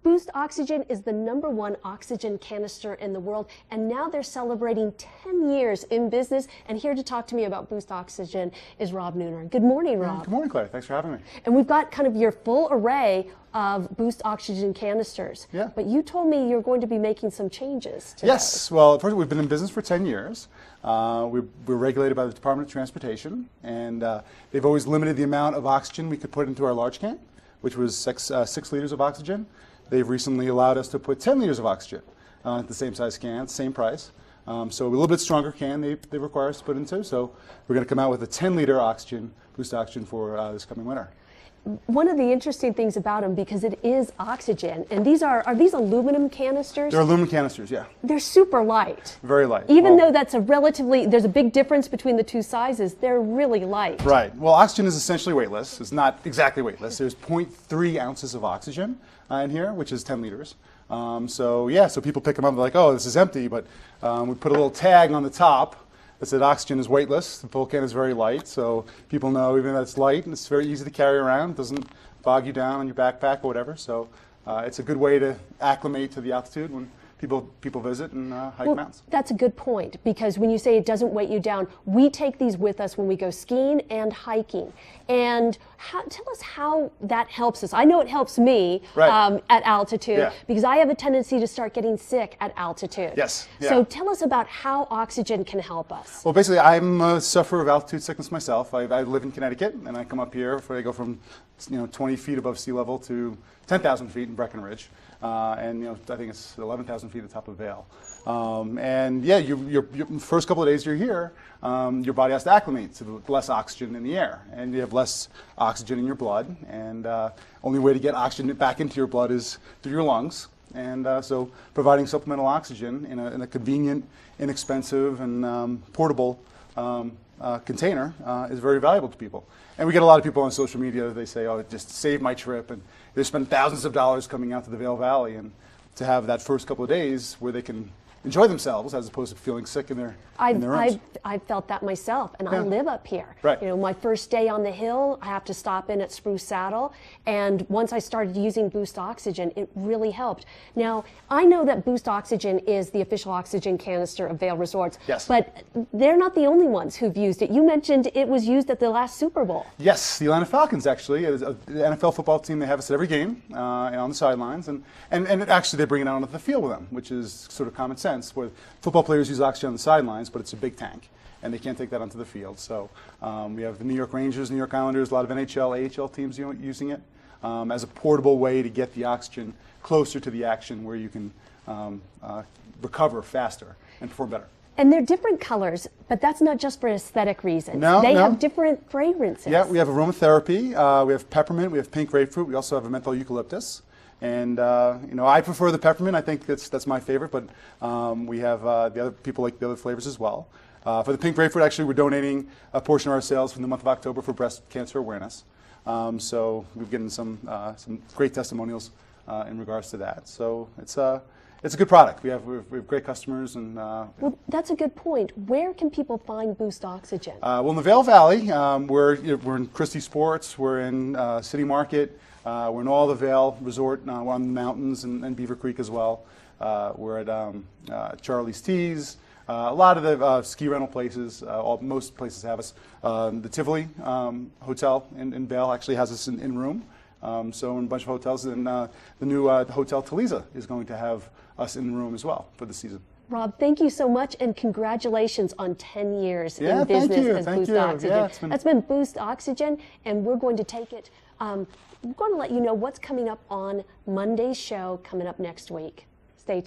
Boost Oxygen is the #1 oxygen canister in the world, and now they're celebrating 10 years in business. And here to talk to me about Boost Oxygen is Rob Neuner. Good morning, Rob. Good morning, Claire. Thanks for having me. And we've got kind of your full array of Boost Oxygen canisters. Yeah. But you told me you're going to be making some changes to Yes. those. Well, first, we've been in business for 10 years. We're regulated by the Department of Transportation, and they've always limited the amount of oxygen we could put into our large can, which was 6 liters of oxygen. They've recently allowed us to put 10 liters of oxygen at the same size can, same price. So a little bit stronger can they require us to put into. So we're going to come out with a 10-liter oxygen, Boost Oxygen, for this coming winter. One of the interesting things about them, because it is oxygen, and these are these aluminum canisters? They're aluminum canisters, yeah. They're super light. Very light. Even though that's there's a big difference between the two sizes, they're really light. Right. Well, oxygen is essentially weightless. It's not exactly weightless. There's 0.3 ounces of oxygen in here, which is 10 liters. So people pick them up and they're like, oh, this is empty, but we put a little tag on the top that said oxygen is weightless. The full can is very light, so people know even that it's light and it's very easy to carry around. It doesn't bog you down on your backpack or whatever. So it's a good way to acclimate to the altitude when people visit and hike mountains. That's a good point, because when you say it doesn't weight you down, we take these with us when we go skiing and hiking. And tell us how that helps us. I know it helps me at altitude, because I have a tendency to start getting sick at altitude. Yes. Yeah. So tell us about how oxygen can help us. Well, basically, I'm a sufferer of altitude sickness myself. I live in Connecticut, and I come up here. I go from 20 feet above sea level to 10,000 feet in Breckenridge. And I think it's 11,000 feet at the top of Vail. Your first couple of days you're here, your body has to acclimate to the less oxygen in the air, and you have less oxygen in your blood. And only way to get oxygen back into your blood is through your lungs. And so providing supplemental oxygen in a convenient, inexpensive, and portable container is very valuable to people. And we get a lot of people on social media, they say, oh, it just saved my trip. And they spend thousands of dollars coming out to the Vail Valley, and to have that first couple of days where they can enjoy themselves as opposed to feeling sick in their rooms. I've felt that myself, and I live up here. Right. My first day on the hill, I have to stop in at Spruce Saddle, and once I started using Boost Oxygen, it really helped. Now, I know that Boost Oxygen is the official oxygen canister of Vail Resorts, but they're not the only ones who've used it. You mentioned it was used at the last Super Bowl. Yes, the Atlanta Falcons, actually. The NFL football team, they have us at every game on the sidelines, and actually they bring it out onto the field with them, which is sort of common sense, where football players use oxygen on the sidelines, but it's a big tank, and they can't take that onto the field. So we have the New York Rangers, New York Islanders, a lot of NHL, AHL teams using it as a portable way to get the oxygen closer to the action where you can recover faster and perform better. And they're different colors, but that's not just for aesthetic reasons. They have different fragrances. Yeah, we have aromatherapy, we have peppermint, we have pink grapefruit, we also have a menthol eucalyptus. And I prefer the peppermint. I think that's my favorite, but we have the other people like the other flavors as well. For the pink grapefruit, actually, we're donating a portion of our sales from the month of October for breast cancer awareness. So we've gotten some great testimonials in regards to that. So it's a good product. We have great customers, and well, that's a good point. Where can people find Boost Oxygen? Well, in the Vail Valley, we're in Christie Sports. We're in City Market. We're in all the Vail Resort. We're on the mountains and Beaver Creek as well. We're at Charlie's Tees. A lot of the ski rental places, most places have us. The Tivoli Hotel in Vail actually has us in room. So in a bunch of hotels, and the new Hotel Taliza is going to have us in room as well for the season. Rob, thank you so much, and congratulations on 10 years in business as Boost Oxygen. That's been Boost Oxygen, and we're going to take it. We're going to let you know what's coming up on Monday's show coming up next week. Stay tuned.